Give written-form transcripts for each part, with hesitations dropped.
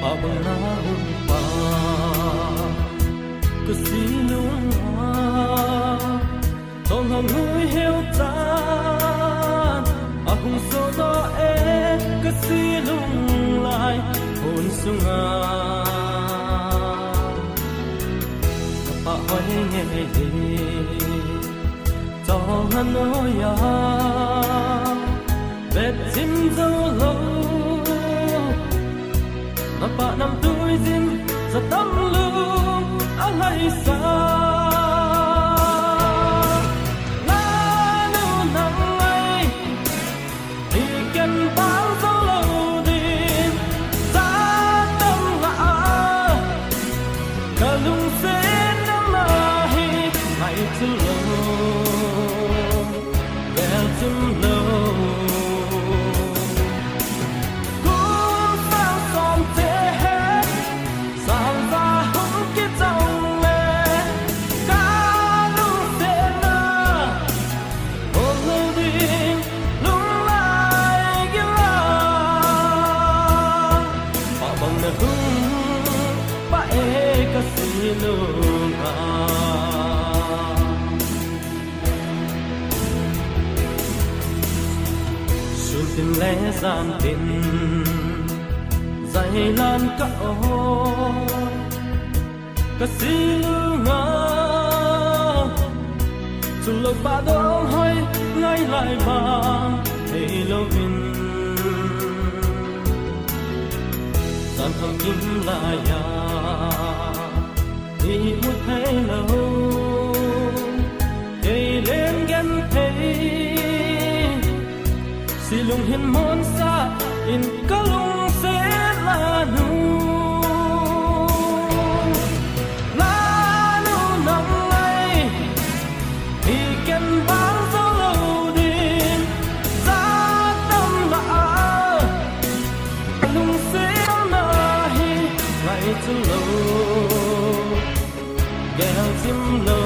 abang na humpa kasi lung tong hang hui heo chan ahung so do kasi lung lai hôn sunga pa hoi nghe đi cho hắn nói ya bet sim zo lo na pa nam tui zin za tam lu alai sa la nu nang ai đi ken bao zo lo din za tam la ka lung se nam la hi lai tu lo well to know tình lẽ gian tình dày lan cả ô cả xí ngã dù lâu ba đó hơi ngay lại vàng hay lâu in gian thầm kim lại ya đi hút thấy lâu cây lên ghen thấy si lung hin mon sa in kalung se la nu nang lai hi ken bang zo lo din za tam la lung se na hi lai tu lo gel tim lo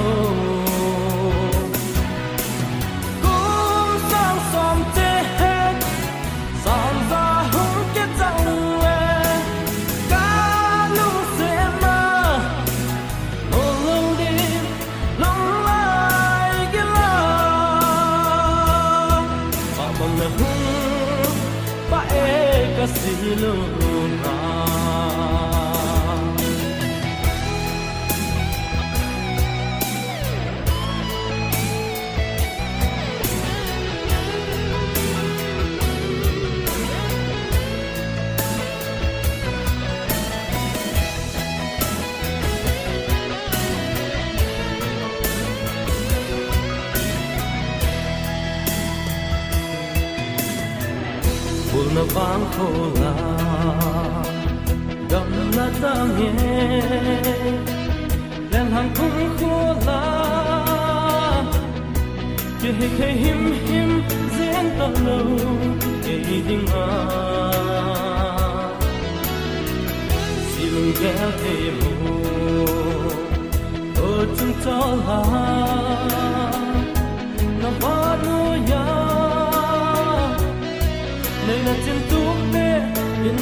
na vang khô la gam na ta nghe lên hàng khung khô la chỉ hay him duyên ta lâu cái đinh à si lung kéo thêm mù ở chung cho la na ba nu ya đây là chân tu tê in